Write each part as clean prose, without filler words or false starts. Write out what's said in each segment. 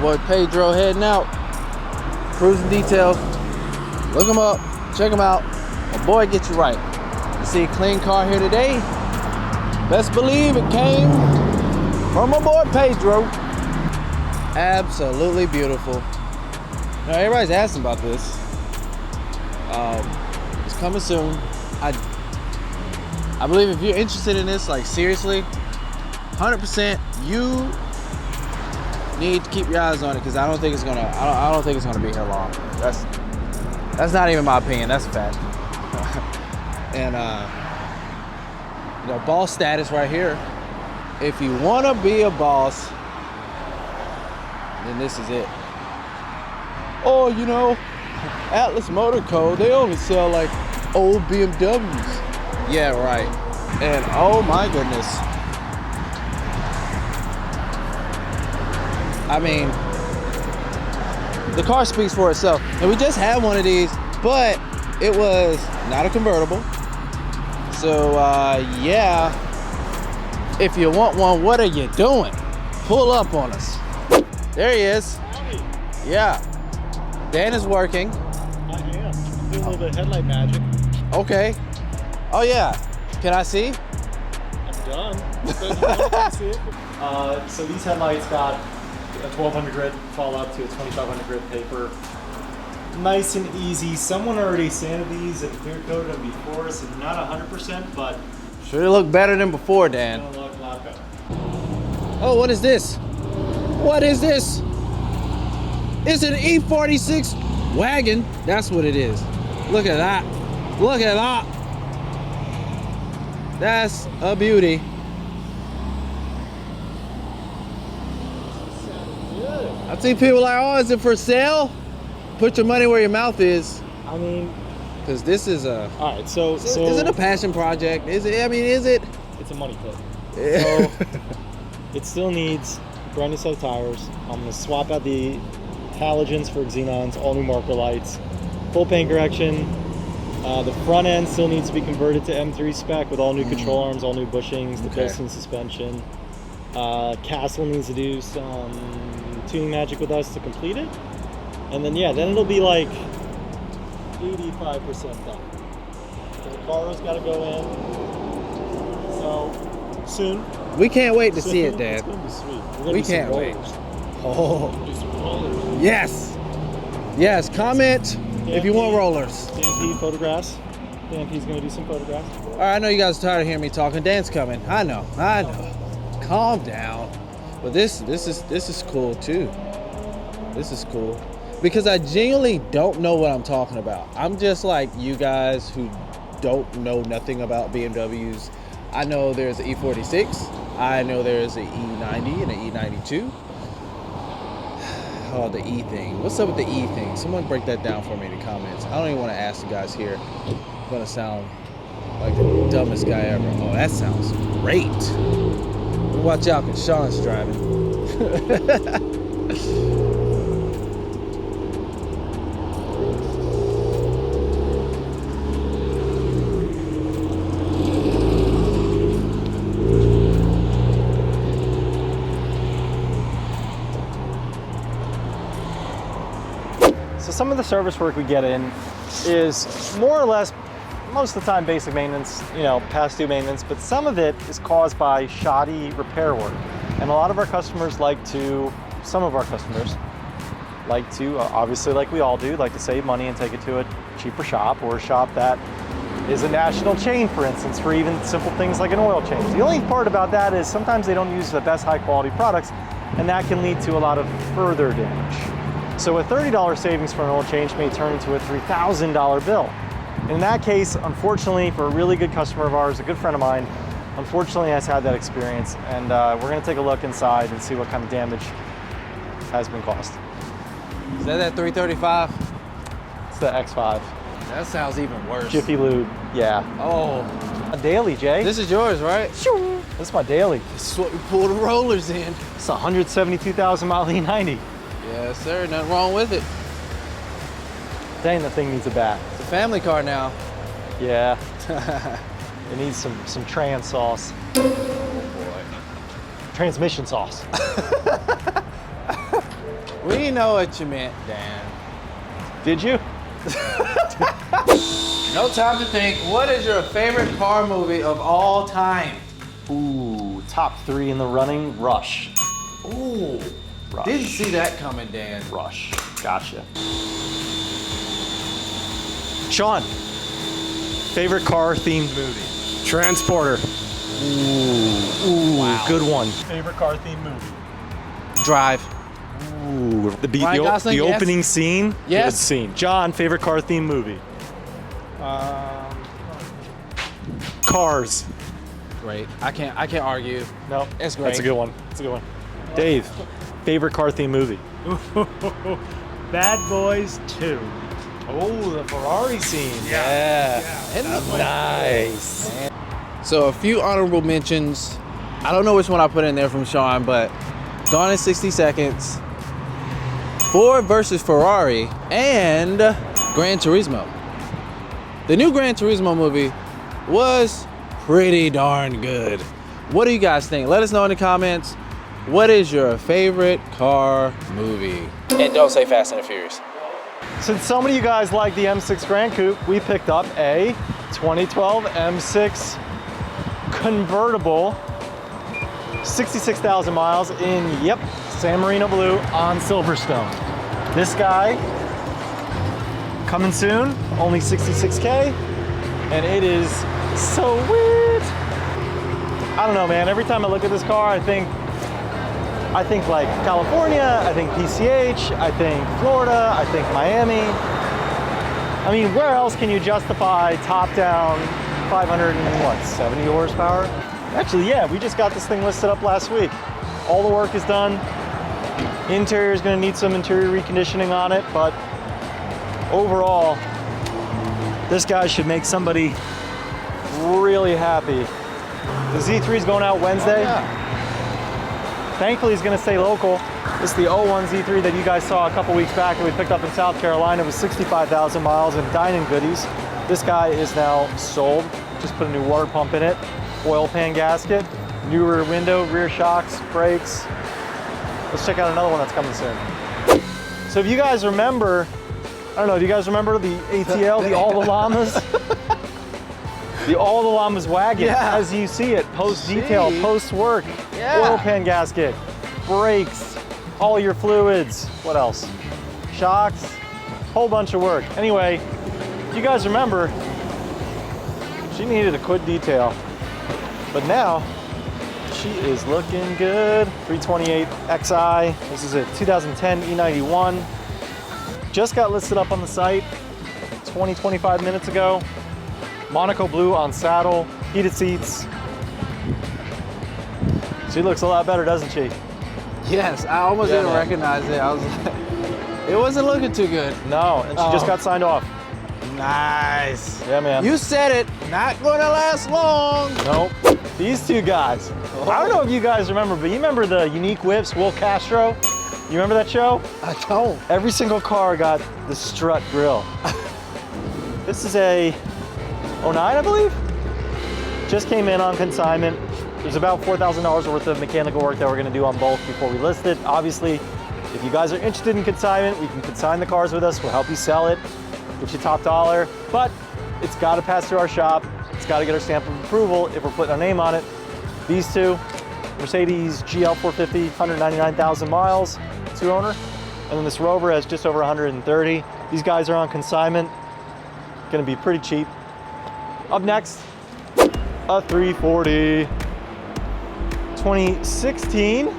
boy Pedro heading out. Cruising details. Look him up. Check him out. My boy gets you right. You see a clean car here today? Best believe it came from my boy Pedro. Absolutely beautiful. Now everybody's asking about this. It's coming soon. I believe if you're interested in this, like seriously, 100%, you need to keep your eyes on it because I don't think it's gonna. I don't think it's gonna be here long. That's not even my opinion. That's a fact. And you know, boss status right here. If you wanna be a boss, then this is it. Oh, you know, Atlas Motor Co. They only sell like old BMWs. Yeah, right. And oh my goodness. I mean, the car speaks for itself. And we just had one of these, but it was not a convertible. So yeah, if you want one, what are you doing? Pull up on us. There he is. Howdy. Yeah. Dan is working. I am. Doing a little bit of headlight magic. Okay. Oh yeah. Can I see? I'm done. See it? So these headlights got a 1200 grit fall up to a 2500 grit paper. Nice and easy. Someone already sanded these and clear coated them before, so not 100%, but Sure they look better than before, Dan. gonna look a lot better. Oh, what is this? What is this? It's an E46 wagon. That's what it is. Look at that. Look at that. That's a beauty. I see people like, oh, is it for sale? Put your money where your mouth is. I mean, Because this is a... all right, so Is it a passion project? Is it? I mean, is it? it's a money pit. Yeah. So it still needs brand new set of tires. I'm gonna swap out the halogens for xenons, all new marker lights, full paint correction. The front end still needs to be converted to M3 spec with all new control arms, all new bushings, the Okay. piston suspension. Castle needs to do some tuning magic with us to complete it. And then, yeah, then it'll be like 85% done. So the car's got to go in. So, soon. We can't wait to Soon. see it, It's Dad. going to be sweet. We're gonna We do some can't wait. rollers. Oh, Do some rollers. yes. Yes, comment if you want rollers. Dan P photographs. Dan P's going to do some photographs. All right, I know you guys are tired of hearing me talking. Dan's coming. I know. Calm down. But this is cool too. This is cool because I genuinely don't know what I'm talking about. I'm just like you guys who don't know nothing about BMWs. I know there's an E46. I know there's an E90 and an E92. Oh, the E thing. What's up with the E thing? Someone break that down for me in the comments. I don't even want to ask you guys here. I'm gonna sound like the dumbest guy ever. Oh, that sounds great. Watch out, because Sean's driving. So some of the service work we get in is more or less, most of the time, basic maintenance, you know, past due maintenance, but some of it is caused by shoddy repair work. And a lot of our customers some of our customers like to, obviously like we all do, like to save money and take it to a cheaper shop or a shop that is a national chain, for instance, for even simple things like an oil change. The only part about that is sometimes they don't use the best high quality products, and that can lead to a lot of further damage. So a $30 savings for an oil change may turn into a $3,000 bill. In that case, unfortunately, for a really good customer of ours, a good friend of mine, unfortunately has had that experience, and we're gonna take a look inside and see what kind of damage has been caused. Is that 335? It's the X5. That sounds even worse. Jiffy Lube, yeah. Oh, A daily, Jay. this is yours, right? This is my daily. This is what we pull the rollers in. It's a 172,000 mile E90. Yes, sir. Nothing wrong with it. Dang, the thing needs a bath. It's a family car now. Yeah. It needs some trans sauce. Oh boy. Transmission sauce. We know what you meant, Dan. Did you? No time to think. What is your favorite car movie of all time? Ooh, top 3 in the running, Rush. Ooh, Rush. didn't see that coming, Dan. Rush, gotcha. Sean, favorite car themed movie? Transporter. Ooh, Wow. good one. Favorite car themed movie? Drive. Ooh, Ryan Gosling, the yes. opening scene? Yes. Good scene. John, favorite car themed movie? Cars. Great. I can't argue. No, It's great. That's a good one. That's a good one. Dave, favorite car themed movie? Bad Boys 2. Oh, the Ferrari scene. Yeah. Nice. So a few honorable mentions. I don't know which one I put in there from Sean, but Gone in 60 Seconds, Ford versus Ferrari, and Gran Turismo. The new Gran Turismo movie was pretty darn good. What do you guys think? Let us know in the comments. What is your favorite car movie? And don't say Fast and the Furious. Since so many of you guys like the M6 Grand Coupe, we picked up a 2012 M6 convertible, 66,000 miles in, yep, San Marino blue on Silverstone. This guy, coming soon, only 66K, and it is so weird. I don't know, man. Every time I look at this car, I think like California, I think PCH, I think Florida, I think Miami. I mean, where else can you justify top-down 570 horsepower? Actually, yeah, we just got this thing listed up last week. All the work is done. Interior is going to need some interior reconditioning on it, but overall, this guy should make somebody really happy. The Z3 is going out Wednesday. Oh, yeah. Thankfully, he's going to stay local. This is the 01 Z3 that you guys saw a couple weeks back that we picked up in South Carolina with 65,000 miles and dining goodies. This guy is now sold. Just put a new water pump in it, oil pan gasket, new rear window, rear shocks, brakes. Let's check out another one that's coming soon. So if you guys remember, I don't know, do you guys remember the ATL, the All the Llamas? The All the Llamas wagon, Yeah. as you see it, post-detail, See? post-work, Yeah. oil pan gasket, brakes, all your fluids, what else? Shocks, whole bunch of work. Anyway, if you guys remember, she needed a quick detail, but now she is looking good. 328 XI, this is a 2010 E91. Just got listed up on the site 25 minutes ago. Monaco blue on saddle, heated seats. She looks a lot better, doesn't she? Yes, I almost Yeah, didn't man. recognize it. I was like, it wasn't looking too good. No, and she just Oh. got signed off. Nice. Yeah, man. You said it. Not gonna last long. Nope. These two guys. I don't know if you guys remember, but you remember the Unique Whips, Will Castro? You remember that show? I don't. Every single car got the strut grille. This is a 09, I believe. Just came in on consignment. There's about $4,000 worth of mechanical work that we're gonna do on both before we list it. Obviously, if you guys are interested in consignment, we can consign the cars with us. We'll help you sell it, get you top dollar, but it's gotta pass through our shop. It's gotta get our stamp of approval if we're putting our name on it. These two, Mercedes GL 450, 199,000 miles, two owner. And then this Rover has just over 130. These guys are on consignment. Gonna be pretty cheap. Up next, a 340. 2016,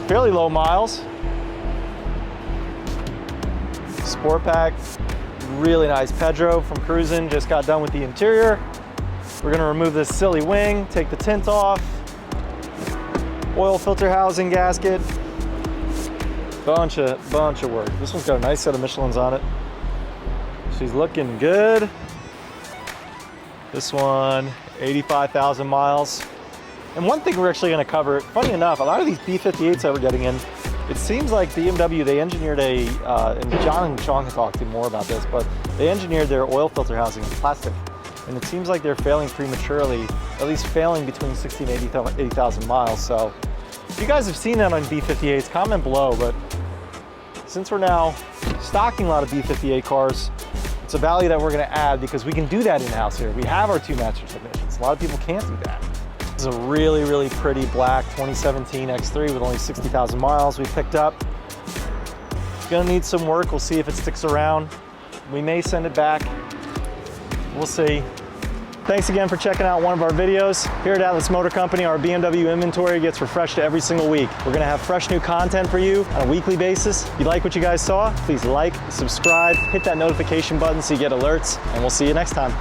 fairly low miles. Sport pack, really nice Pedro from cruising, just got done with the interior. We're gonna remove this silly wing, take the tint off, oil filter housing gasket, bunch of work. This one's got a nice set of Michelins on it. She's looking good. This one, 85,000 miles. And one thing we're actually going to cover, funny enough, a lot of these B58s that we're getting in, it seems like BMW, they engineered and John and Sean can talk to you more about this, but they engineered their oil filter housing in plastic. And it seems like they're failing prematurely, at least failing between 60 and 80,000 miles. So if you guys have seen that on B58s, comment below, but since we're now stocking a lot of B58 cars, it's a value that we're gonna add because we can do that in-house here. We have our 2 master technicians. A lot of people can't do that. This is a really, really pretty black 2017 X3 with only 60,000 miles we picked up. It's gonna need some work. We'll see if it sticks around. We may send it back. We'll see. Thanks again for checking out one of our videos. Here at Atlas Motor Company, our BMW inventory gets refreshed every single week. We're gonna have fresh new content for you on a weekly basis. If you like what you guys saw, please like, subscribe, hit that notification button so you get alerts, and we'll see you next time.